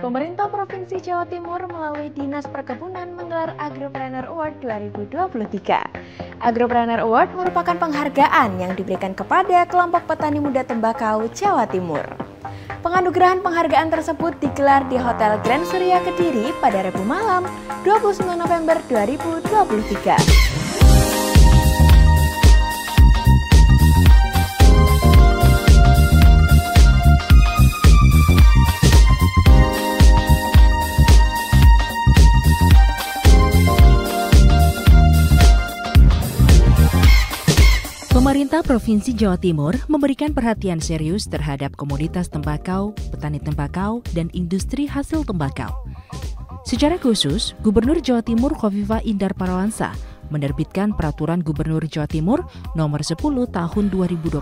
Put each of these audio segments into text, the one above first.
Pemerintah Provinsi Jawa Timur melalui Dinas Perkebunan menggelar Agropreneur Award 2023. Agropreneur Award merupakan penghargaan yang diberikan kepada kelompok petani muda tembakau Jawa Timur. Penganugerahan penghargaan tersebut digelar di Hotel Grand Surya Kediri pada Rabu malam 29 November 2023. Pemerintah Provinsi Jawa Timur memberikan perhatian serius terhadap komoditas tembakau, petani tembakau, dan industri hasil tembakau. Secara khusus, Gubernur Jawa Timur Khofifah Indar Parawansa menerbitkan Peraturan Gubernur Jawa Timur Nomor 10 Tahun 2022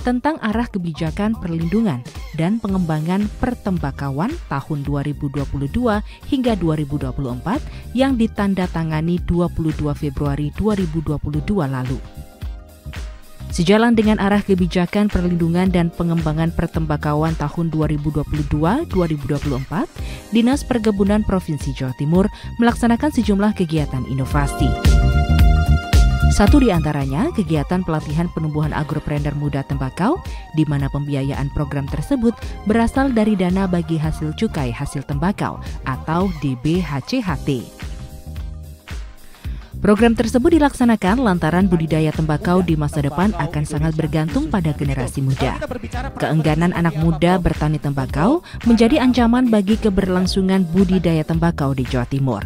tentang arah kebijakan perlindungan dan pengembangan pertembakauan tahun 2022 hingga 2024 yang ditandatangani 22 Februari 2022 lalu. Sejalan dengan arah kebijakan perlindungan dan pengembangan pertembakauan tahun 2022-2024, Dinas Perkebunan Provinsi Jawa Timur melaksanakan sejumlah kegiatan inovasi. Satu di antaranya kegiatan pelatihan penumbuhan agropreneur muda tembakau, di mana pembiayaan program tersebut berasal dari dana bagi hasil cukai hasil tembakau atau DBHCHT. Program tersebut dilaksanakan lantaran budidaya tembakau di masa depan akan sangat bergantung pada generasi muda. Keengganan anak muda bertani tembakau menjadi ancaman bagi keberlangsungan budidaya tembakau di Jawa Timur.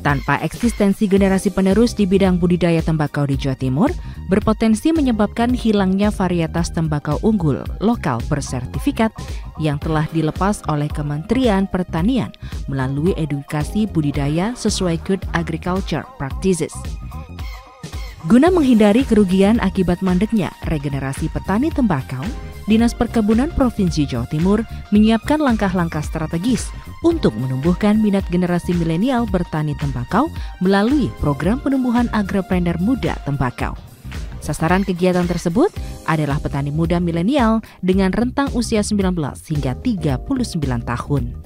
Tanpa eksistensi generasi penerus di bidang budidaya tembakau di Jawa Timur, berpotensi menyebabkan hilangnya varietas tembakau unggul lokal bersertifikat yang telah dilepas oleh Kementerian Pertanian melalui edukasi budidaya sesuai Good Agriculture Practices. Guna menghindari kerugian akibat mandeknya regenerasi petani tembakau, Dinas Perkebunan Provinsi Jawa Timur menyiapkan langkah-langkah strategis untuk menumbuhkan minat generasi milenial bertani tembakau melalui program penumbuhan agropreneur muda tembakau. Sasaran kegiatan tersebut adalah petani muda milenial dengan rentang usia 19 hingga 39 tahun.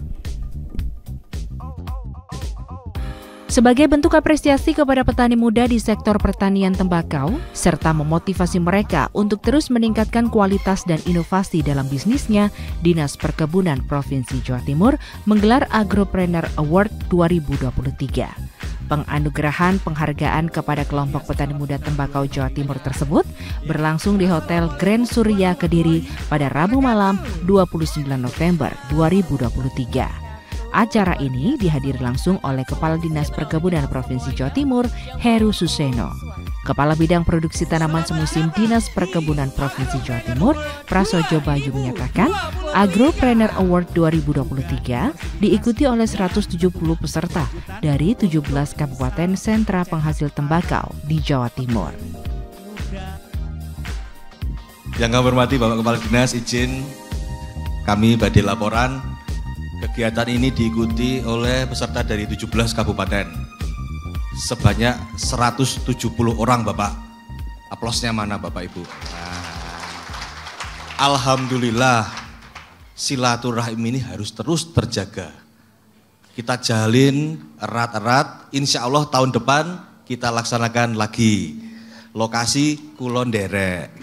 Sebagai bentuk apresiasi kepada petani muda di sektor pertanian tembakau, serta memotivasi mereka untuk terus meningkatkan kualitas dan inovasi dalam bisnisnya, Dinas Perkebunan Provinsi Jawa Timur menggelar Agropreneur Award 2023. Penganugerahan penghargaan kepada kelompok petani muda tembakau Jawa Timur tersebut berlangsung di Hotel Grand Surya Kediri pada Rabu malam 29 November 2023. Acara ini dihadiri langsung oleh Kepala Dinas Perkebunan Provinsi Jawa Timur, Heru Suseno. Kepala Bidang Produksi Tanaman Semusim Dinas Perkebunan Provinsi Jawa Timur, Prasojo Bayu menyatakan, Agropreneur Award 2023 diikuti oleh 170 peserta dari 17 kabupaten sentra penghasil tembakau di Jawa Timur. Yang kami hormati Bapak Kepala Dinas, izin kami badai laporan. Kegiatan ini diikuti oleh peserta dari 17 kabupaten. Sebanyak 170 orang Bapak. Aplausnya mana Bapak Ibu? Nah, alhamdulillah silaturahim ini harus terus terjaga. Kita jalin erat-erat, insya Allah tahun depan kita laksanakan lagi. Lokasi Kulon Derek.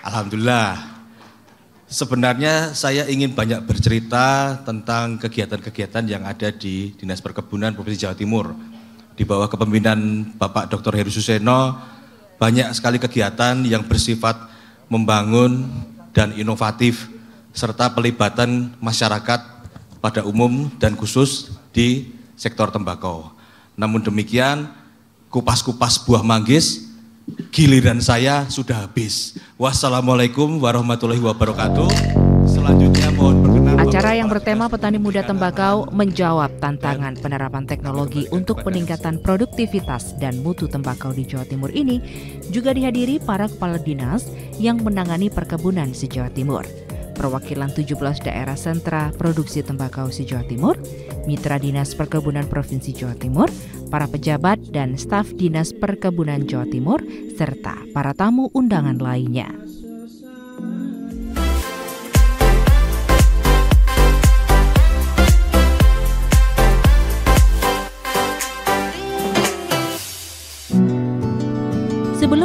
Alhamdulillah. Sebenarnya saya ingin banyak bercerita tentang kegiatan-kegiatan yang ada di Dinas Perkebunan Provinsi Jawa Timur. Di bawah kepemimpinan Bapak Dr. Heru Suseno, banyak sekali kegiatan yang bersifat membangun dan inovatif, serta pelibatan masyarakat pada umum dan khusus di sektor tembakau. Namun demikian, kupas-kupas buah manggis, giliran saya sudah habis. Wassalamualaikum warahmatullahi wabarakatuh. Selanjutnya mohon berkenan. Acara yang bertema petani muda tembakau menjawab tantangan penerapan teknologi untuk peningkatan produktivitas dan mutu tembakau di Jawa Timur ini juga dihadiri para kepala dinas yang menangani perkebunan se-Jawa Timur. Perwakilan 17 daerah sentra produksi tembakau se-Jawa Timur, Mitra Dinas Perkebunan Provinsi Jawa Timur, para pejabat dan staf Dinas Perkebunan Jawa Timur, serta para tamu undangan lainnya.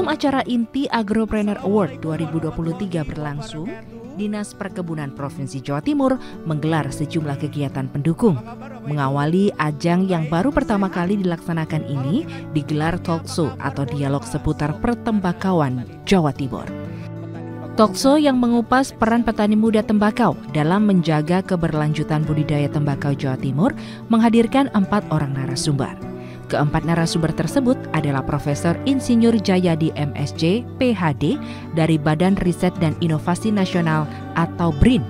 Sebelum acara inti Agropreneur Award 2023 berlangsung, Dinas Perkebunan Provinsi Jawa Timur menggelar sejumlah kegiatan pendukung. Mengawali ajang yang baru pertama kali dilaksanakan ini, digelar talkshow atau dialog seputar pertembakauan Jawa Timur. Talkshow yang mengupas peran petani muda tembakau dalam menjaga keberlanjutan budidaya tembakau Jawa Timur menghadirkan 4 orang narasumber. Keempat narasumber tersebut adalah Profesor Insinyur Jayadi MSc, PhD dari Badan Riset dan Inovasi Nasional atau BRIN,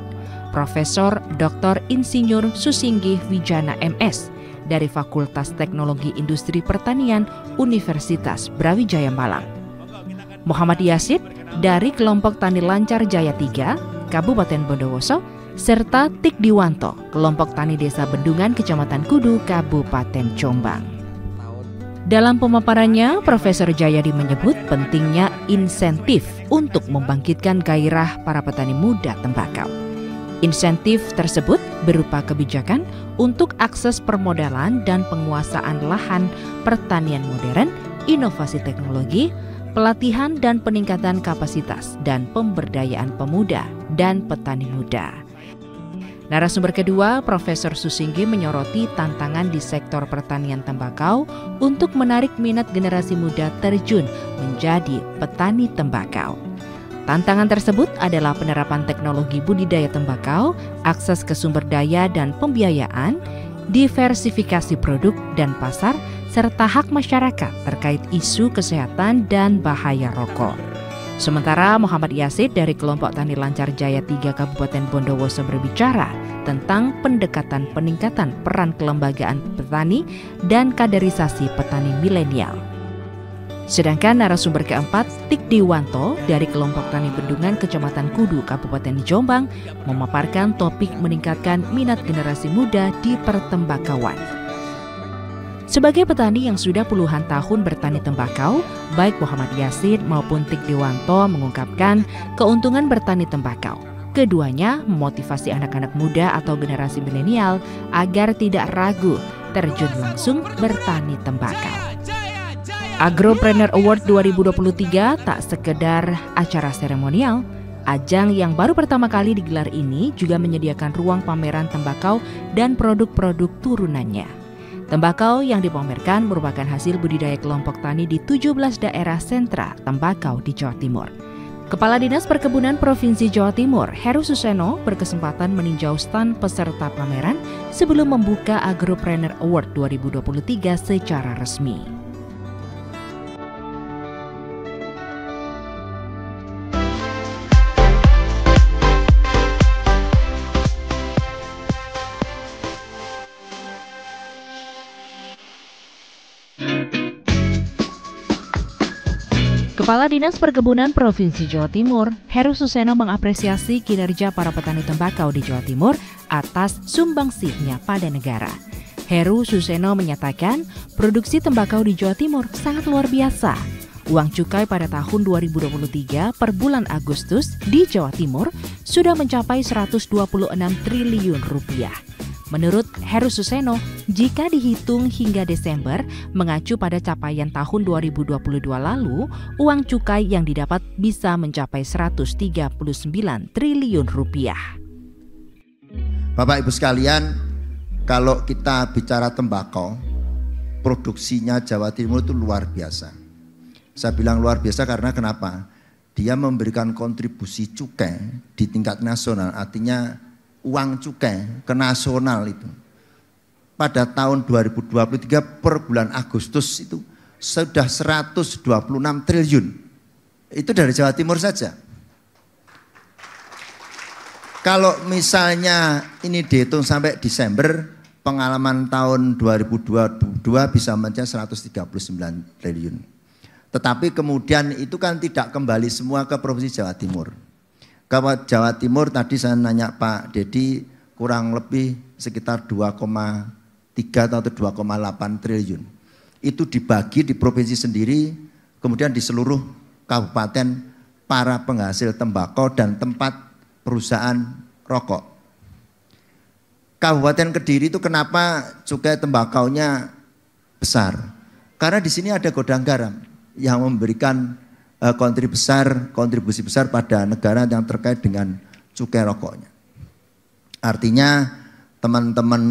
Profesor Dr. Insinyur Susinggih Wijana MS dari Fakultas Teknologi Industri Pertanian Universitas Brawijaya Malang, Muhammad Yasid dari Kelompok Tani Lancar Jaya 3, Kabupaten Bondowoso, serta Tik Diwanto, Kelompok Tani Desa Bendungan, Kecamatan Kudu, Kabupaten Jombang. Dalam pemaparannya, Profesor Jayadi menyebut pentingnya insentif untuk membangkitkan gairah para petani muda tembakau. Insentif tersebut berupa kebijakan untuk akses permodalan dan penguasaan lahan pertanian modern, inovasi teknologi, pelatihan dan peningkatan kapasitas, dan pemberdayaan pemuda dan petani muda. Narasumber kedua, Profesor Susinggih menyoroti tantangan di sektor pertanian tembakau untuk menarik minat generasi muda terjun menjadi petani tembakau. Tantangan tersebut adalah penerapan teknologi budidaya tembakau, akses ke sumber daya dan pembiayaan, diversifikasi produk dan pasar, serta hak masyarakat terkait isu kesehatan dan bahaya rokok. Sementara Muhammad Yasid dari Kelompok Tani Lancar Jaya 3 Kabupaten Bondowoso berbicara tentang pendekatan peningkatan peran kelembagaan petani dan kaderisasi petani milenial. Sedangkan narasumber keempat, Tik Diwanto dari Kelompok Tani Bendungan Kecamatan Kudu Kabupaten Jombang memaparkan topik meningkatkan minat generasi muda di pertembakauan. Sebagai petani yang sudah puluhan tahun bertani tembakau, baik Muhammad Yasid maupun Tik Diwanto mengungkapkan keuntungan bertani tembakau. Keduanya memotivasi anak-anak muda atau generasi milenial agar tidak ragu terjun langsung bertani tembakau. Agropreneur Award 2023 tak sekedar acara seremonial. Ajang yang baru pertama kali digelar ini juga menyediakan ruang pameran tembakau dan produk-produk turunannya. Tembakau yang dipamerkan merupakan hasil budidaya kelompok tani di 17 daerah sentra tembakau di Jawa Timur. Kepala Dinas Perkebunan Provinsi Jawa Timur, Heru Suseno, berkesempatan meninjau stand peserta pameran sebelum membuka Agropreneur Award 2023 secara resmi. Kepala Dinas Perkebunan Provinsi Jawa Timur, Heru Suseno, mengapresiasi kinerja para petani tembakau di Jawa Timur atas sumbangsihnya pada negara. Heru Suseno menyatakan produksi tembakau di Jawa Timur sangat luar biasa. Uang cukai pada tahun 2023 per bulan Agustus di Jawa Timur sudah mencapai 126 triliun rupiah. Menurut Heru Suseno, jika dihitung hingga Desember, mengacu pada capaian tahun 2022 lalu, uang cukai yang didapat bisa mencapai 139 triliun rupiah. Bapak Ibu sekalian, kalau kita bicara tembakau, produksinya Jawa Timur itu luar biasa. Saya bilang luar biasa karena kenapa? Dia memberikan kontribusi cukai di tingkat nasional, artinya uang cukai ke nasional itu pada tahun 2023 per bulan Agustus itu sudah 126 triliun. Itu dari Jawa Timur saja. Kalau misalnya ini dihitung sampai Desember, pengalaman tahun 2022 bisa mencapai 139 triliun. Tetapi kemudian itu kan tidak kembali semua ke Provinsi Jawa Timur. Kalau Jawa Timur tadi saya nanya Pak Dedi kurang lebih sekitar 2,3 atau 2,8 triliun. Itu dibagi di provinsi sendiri, kemudian di seluruh kabupaten para penghasil tembakau dan tempat perusahaan rokok. Kabupaten Kediri itu kenapa cukai tembakaunya besar? Karena di sini ada Godang Garam yang memberikan kontribusi besar pada negara yang terkait dengan cukai rokoknya. Artinya teman-teman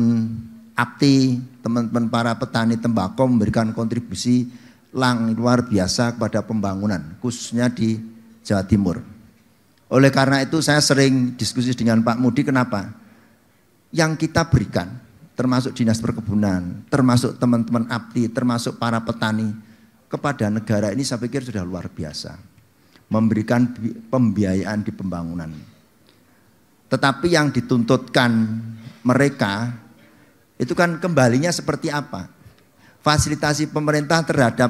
APTI, teman-teman para petani tembakau memberikan kontribusi luar biasa kepada pembangunan, khususnya di Jawa Timur. Oleh karena itu saya sering diskusi dengan Pak Mudi, kenapa? Yang kita berikan, termasuk Dinas Perkebunan, termasuk teman-teman APTI, termasuk para petani, kepada negara ini saya pikir sudah luar biasa. Memberikan pembiayaan di pembangunan. Tetapi yang dituntutkan mereka, itu kan kembalinya seperti apa? Fasilitasi pemerintah terhadap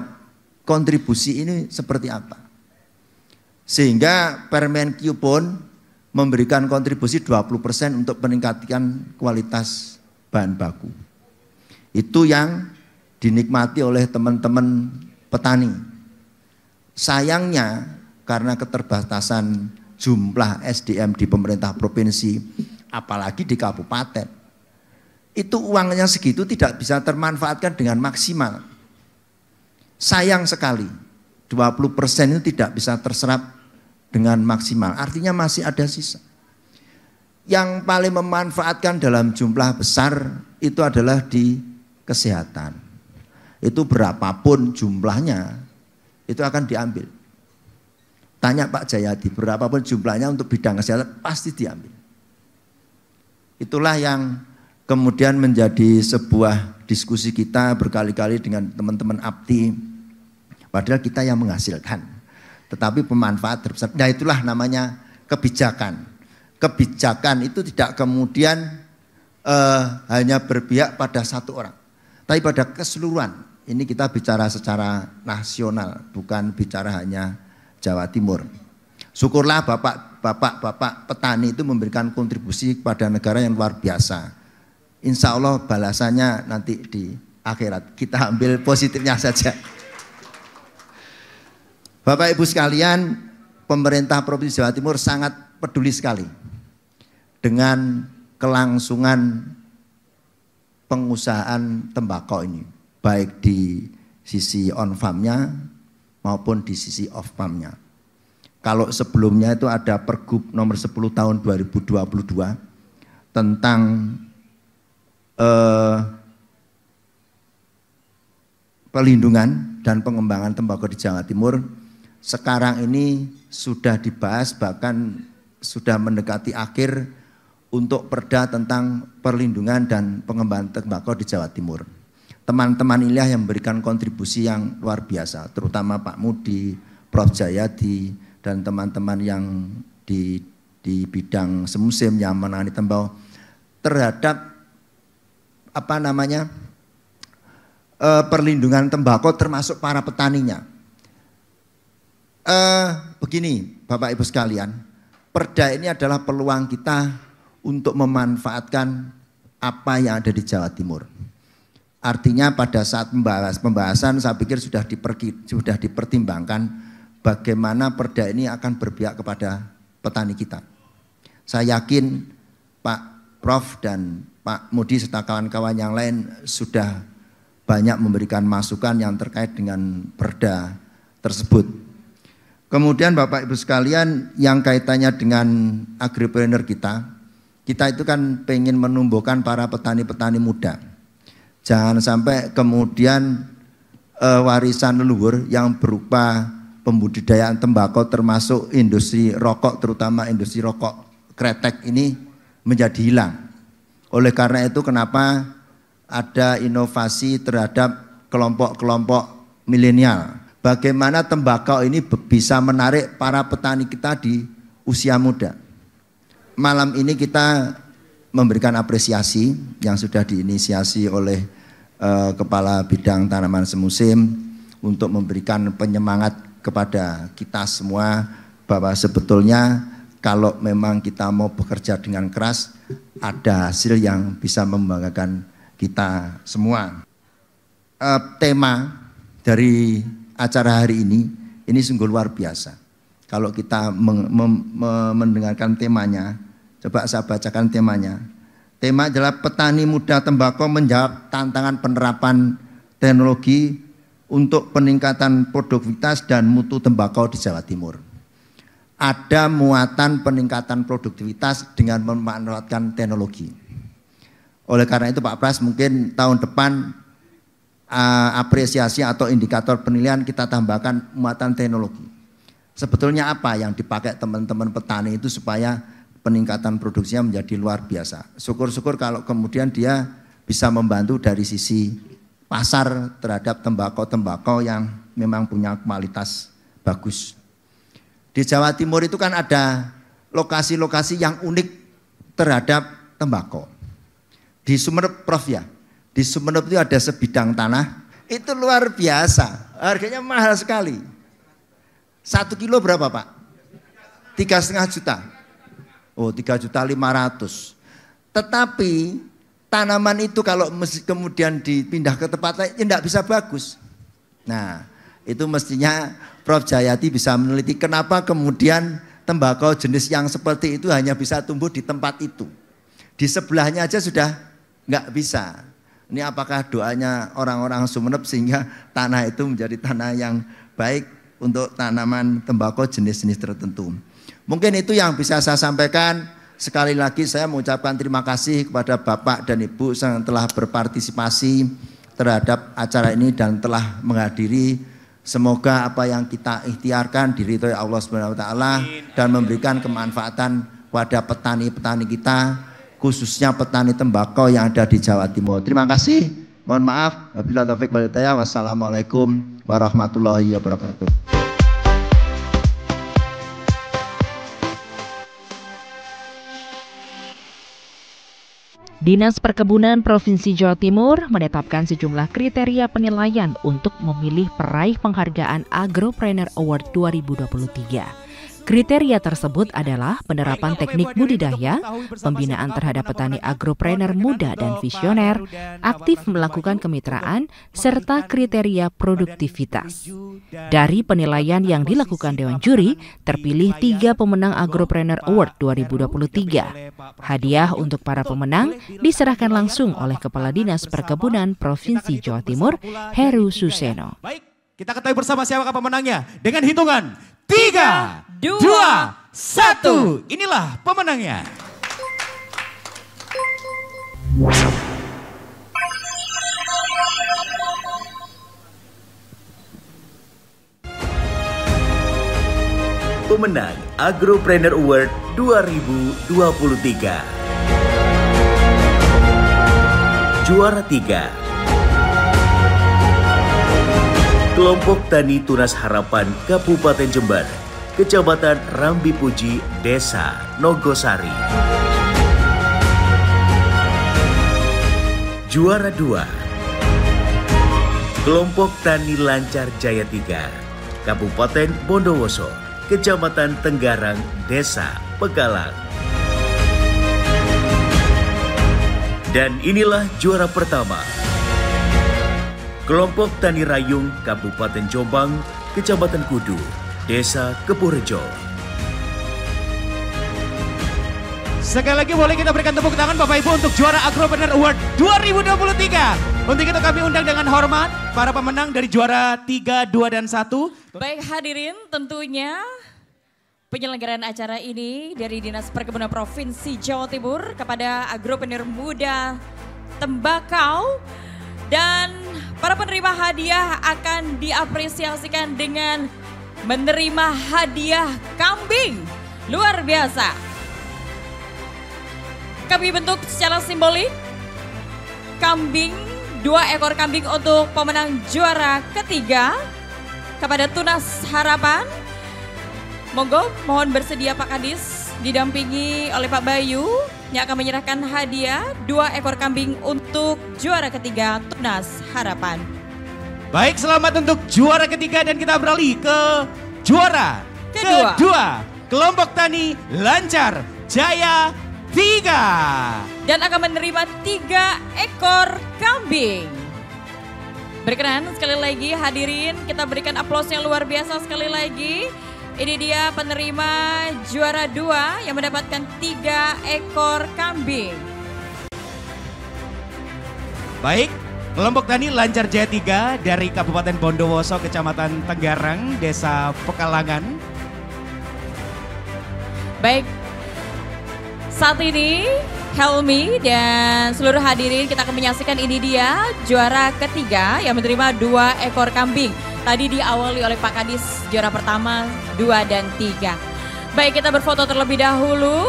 kontribusi ini seperti apa? Sehingga Permenkyu pun memberikan kontribusi 20% untuk meningkatkan kualitas bahan baku. Itu yang dinikmati oleh teman-teman petani. Sayangnya karena keterbatasan jumlah SDM di pemerintah provinsi, apalagi di kabupaten, itu uangnya segitu tidak bisa termanfaatkan dengan maksimal. Sayang sekali, 20% itu tidak bisa terserap dengan maksimal, artinya masih ada sisa. Yang paling memanfaatkan dalam jumlah besar itu adalah di kesehatan. Itu berapapun jumlahnya, itu akan diambil. Tanya Pak Jayadi, berapapun jumlahnya untuk bidang kesehatan pasti diambil. Itulah yang kemudian menjadi sebuah diskusi kita berkali-kali dengan teman-teman APTI. Padahal kita yang menghasilkan, tetapi pemanfaat terbesar. Nah itulah namanya kebijakan. Kebijakan itu tidak kemudian hanya berpihak pada satu orang, tapi pada keseluruhan. Ini kita bicara secara nasional, bukan bicara hanya Jawa Timur. Syukurlah bapak-bapak petani itu memberikan kontribusi kepada negara yang luar biasa. Insya Allah balasannya nanti di akhirat. Kita ambil positifnya saja. Bapak Ibu sekalian, pemerintah Provinsi Jawa Timur sangat peduli sekali dengan kelangsungan pengusahaan tembakau ini, baik di sisi on farm-nya maupun di sisi off farm-nya. Kalau sebelumnya itu ada Pergub nomor 10 tahun 2022 tentang pelindungan dan pengembangan tembakau di Jawa Timur. Sekarang ini sudah dibahas, bahkan sudah mendekati akhir untuk perda tentang perlindungan dan pengembangan tembakau di Jawa Timur. Teman-teman inilah yang memberikan kontribusi yang luar biasa, terutama Pak Mudi, Prof Jayadi, dan teman-teman yang di bidang semusim yang menangani tembakau terhadap perlindungan tembakau termasuk para petaninya. Begini Bapak Ibu sekalian, perda ini adalah peluang kita untuk memanfaatkan apa yang ada di Jawa Timur. Artinya pada saat pembahasan saya pikir sudah dipertimbangkan bagaimana perda ini akan berpihak kepada petani kita. Saya yakin Pak Prof dan Pak Mudi serta kawan-kawan yang lain sudah banyak memberikan masukan yang terkait dengan perda tersebut. Kemudian Bapak Ibu sekalian, yang kaitannya dengan agripreneur kita itu kan pengen menumbuhkan para petani-petani muda. Jangan sampai kemudian warisan leluhur yang berupa pembudidayaan tembakau termasuk industri rokok, terutama industri rokok kretek ini menjadi hilang. Oleh karena itu kenapa ada inovasi terhadap kelompok-kelompok milenial. Bagaimana tembakau ini bisa menarik para petani kita di usia muda. Malam ini kita memberikan apresiasi yang sudah diinisiasi oleh Kepala Bidang Tanaman Semusim untuk memberikan penyemangat kepada kita semua bahwa sebetulnya kalau memang kita mau bekerja dengan keras, ada hasil yang bisa membanggakan kita semua. Tema dari acara hari ini sungguh luar biasa. Kalau kita mendengarkan temanya, coba saya bacakan temanya. Tema adalah petani muda tembakau menjawab tantangan penerapan teknologi untuk peningkatan produktivitas dan mutu tembakau di Jawa Timur. Ada muatan peningkatan produktivitas dengan memanfaatkan teknologi. Oleh karena itu Pak Pras, mungkin tahun depan apresiasi atau indikator penilaian kita tambahkan muatan teknologi. Sebetulnya apa yang dipakai teman-teman petani itu supaya peningkatan produksinya menjadi luar biasa. Syukur-syukur kalau kemudian dia bisa membantu dari sisi pasar terhadap tembakau-tembakau yang memang punya kualitas bagus. Di Jawa Timur itu kan ada lokasi-lokasi yang unik terhadap tembakau. Di Sumeneb, Prof ya, di Sumeneb itu ada sebidang tanah, itu luar biasa, harganya mahal sekali. 1 kilo berapa Pak? 3,5 juta. Oh 3.500.000. Tetapi tanaman itu kalau kemudian dipindah ke tempat lain, ya tidak bisa bagus. Nah itu mestinya Prof Jayati bisa meneliti kenapa kemudian tembakau jenis yang seperti itu hanya bisa tumbuh di tempat itu. Di sebelahnya aja sudah nggak bisa. Ini apakah doanya orang-orang Sumeneb sehingga tanah itu menjadi tanah yang baik untuk tanaman tembakau jenis-jenis tertentu. Mungkin itu yang bisa saya sampaikan. Sekali lagi saya mengucapkan terima kasih kepada Bapak dan Ibu yang telah berpartisipasi terhadap acara ini dan telah menghadiri. Semoga apa yang kita ikhtiarkan diridhoi Allah Subhanahu wa taala dan memberikan kemanfaatan kepada petani-petani kita, khususnya petani tembakau yang ada di Jawa Timur. Terima kasih. Mohon maaf. Wabillahi taufiq wal hidayah. Wassalamualaikum warahmatullahi wabarakatuh. Dinas Perkebunan Provinsi Jawa Timur menetapkan sejumlah kriteria penilaian untuk memilih peraih penghargaan Agropreneur Award 2023. Kriteria tersebut adalah penerapan teknik budidaya, pembinaan terhadap petani agropreneur muda dan visioner, aktif melakukan kemitraan, serta kriteria produktivitas. Dari penilaian yang dilakukan Dewan Juri, terpilih 3 pemenang Agropreneur Award 2023. Hadiah untuk para pemenang diserahkan langsung oleh Kepala Dinas Perkebunan Provinsi Jawa Timur, Heru Suseno. Baik, kita ketahui bersama siapakah pemenangnya dengan hitungan 3, 2, 1. Inilah pemenangnya. Pemenang Agropreneur Award 2023. Juara 3. Kelompok Tani Tunas Harapan Kabupaten Jember, Kecamatan Rambi Puji, Desa Nogosari. Juara 2. Kelompok Tani Lancar Jaya 3, Kabupaten Bondowoso, Kecamatan Tenggarang, Desa Pegalang. Dan inilah juara pertama. Kelompok Tani Rayung, Kabupaten Jombang, Kecamatan Kudu, Desa Kepurejo. Sekali lagi boleh kita berikan tepuk tangan Bapak Ibu untuk juara Agropreneur Award 2023. Untuk itu kami undang dengan hormat para pemenang dari juara 3, 2, dan 1. Baik hadirin, tentunya penyelenggaraan acara ini dari Dinas Perkebunan Provinsi Jawa Timur kepada Agropreneur Muda Tembakau. Dan para penerima hadiah akan diapresiasikan dengan menerima hadiah kambing. Luar biasa. Kami bentuk secara simbolik kambing, 2 ekor kambing untuk pemenang juara ketiga kepada Tunas Harapan. Monggo, mohon bersedia Pak Kadis didampingi oleh Pak Bayu yang akan menyerahkan hadiah 2 ekor kambing untuk juara ketiga Tunas Harapan. Baik, selamat untuk juara ketiga dan kita beralih ke juara kedua. Kelompok Tani Lancar Jaya 3. Dan akan menerima 3 ekor kambing. Berkenan sekali lagi hadirin, kita berikan aplaus yang luar biasa sekali lagi. Ini dia penerima juara 2 yang mendapatkan 3 ekor kambing. Baik, Kelompok tani Lancar Jaya 3 dari Kabupaten Bondowoso, Kecamatan Tenggarang, Desa Pekalangan. Baik, saat ini Helmi dan seluruh hadirin kita akan menyaksikan ini dia juara ketiga yang menerima 2 ekor kambing. Tadi diawali oleh Pak Kadis juara pertama 2 dan 3. Baik, kita berfoto terlebih dahulu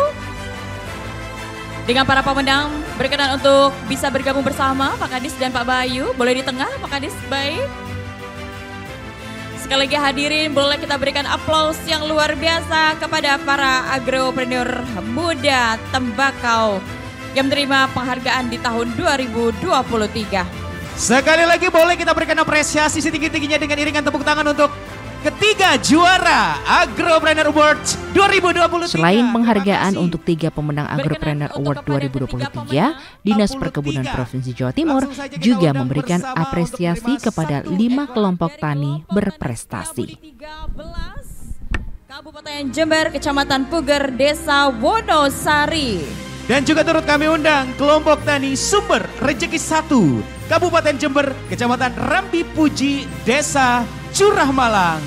dengan para pemenang. Berkenan untuk bisa bergabung bersama Pak Kadis dan Pak Bayu. Boleh di tengah Pak Kadis, baik. Sekali lagi hadirin, boleh kita berikan aplaus yang luar biasa kepada para agropreneur muda tembakau yang menerima penghargaan di tahun 2023. Sekali lagi boleh kita berikan apresiasi setinggi-tingginya dengan iringan tepuk tangan untuk ketiga juara Agropreneur Awards 2023. Selain penghargaan untuk 3 pemenang Agropreneur Award 2023, Dinas Perkebunan Provinsi Jawa Timur juga memberikan apresiasi kepada 5 kelompok tani berprestasi. Kabupaten Jember, Kecamatan Puger, Desa Wonosari. Dan juga turut kami undang kelompok tani Sumber Rejeki 1, Kabupaten Jember, Kecamatan Rambi Puji, Desa Curah Malang.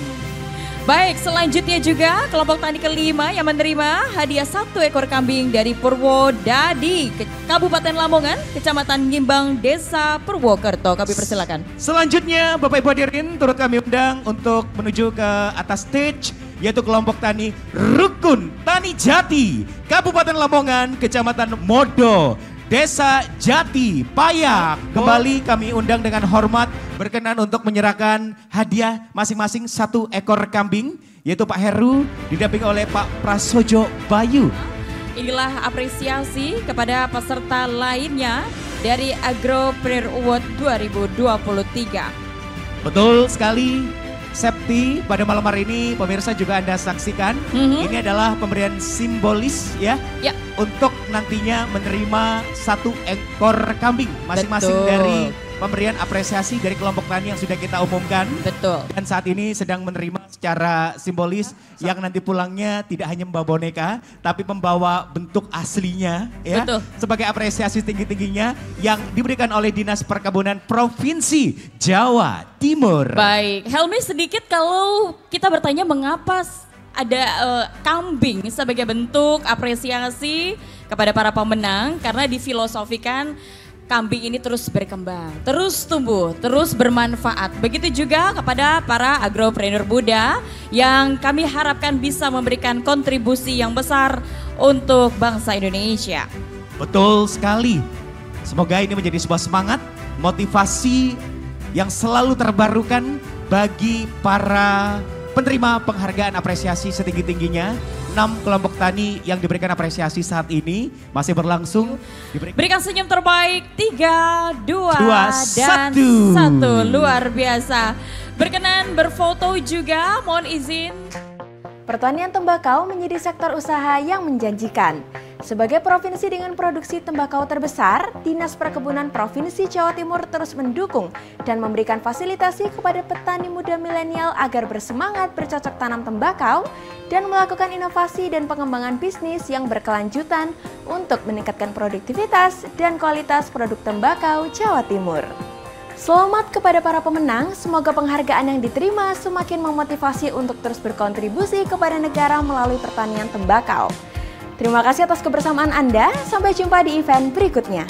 Baik, selanjutnya juga kelompok tani kelima yang menerima hadiah 1 ekor kambing dari Purwodadi, Kabupaten Lamongan, Kecamatan Ngimbang, Desa Purwokerto. Kami persilakan. Selanjutnya Bapak Ibu hadirin turut kami undang untuk menuju ke atas stage, yaitu kelompok tani Rukun Tani Jati, Kabupaten Lamongan, Kecamatan Modo, Desa Jati Payak. Kembali kami undang dengan hormat berkenan untuk menyerahkan hadiah masing-masing 1 ekor kambing, yaitu Pak Heru didampingi oleh Pak Prasojo Bayu. Inilah apresiasi kepada peserta lainnya dari Agropreneur Award 2023. Betul sekali. Septi, pada malam hari ini pemirsa juga Anda saksikan, ini adalah pemberian simbolis ya, untuk nantinya menerima 1 ekor kambing masing-masing dari pemberian apresiasi dari kelompok tani yang sudah kita umumkan. Betul. Dan saat ini sedang menerima secara simbolis yang nanti pulangnya tidak hanya membawa boneka, tapi membawa bentuk aslinya ya. Betul. Sebagai apresiasi tinggi-tingginya yang diberikan oleh Dinas Perkebunan Provinsi Jawa Timur. Baik, Helmi, sedikit kalau kita bertanya mengapa ada kambing sebagai bentuk apresiasi kepada para pemenang, karena difilosofikan kambing ini terus berkembang, terus tumbuh, terus bermanfaat. Begitu juga kepada para agropreneur muda yang kami harapkan bisa memberikan kontribusi yang besar untuk bangsa Indonesia. Betul sekali. Semoga ini menjadi sebuah semangat, motivasi yang selalu terbarukan bagi para penerima penghargaan apresiasi setinggi-tingginya. 6 kelompok tani yang diberikan apresiasi saat ini masih berlangsung. Berikan senyum terbaik, 3, 2, dan 1. Luar biasa. Berkenan berfoto juga, mohon izin. Pertanian tembakau menjadi sektor usaha yang menjanjikan. Sebagai provinsi dengan produksi tembakau terbesar, Dinas Perkebunan Provinsi Jawa Timur terus mendukung dan memberikan fasilitasi kepada petani muda milenial agar bersemangat bercocok tanam tembakau dan melakukan inovasi dan pengembangan bisnis yang berkelanjutan untuk meningkatkan produktivitas dan kualitas produk tembakau Jawa Timur. Selamat kepada para pemenang, semoga penghargaan yang diterima semakin memotivasi untuk terus berkontribusi kepada negara melalui pertanian tembakau. Terima kasih atas kebersamaan Anda, sampai jumpa di event berikutnya.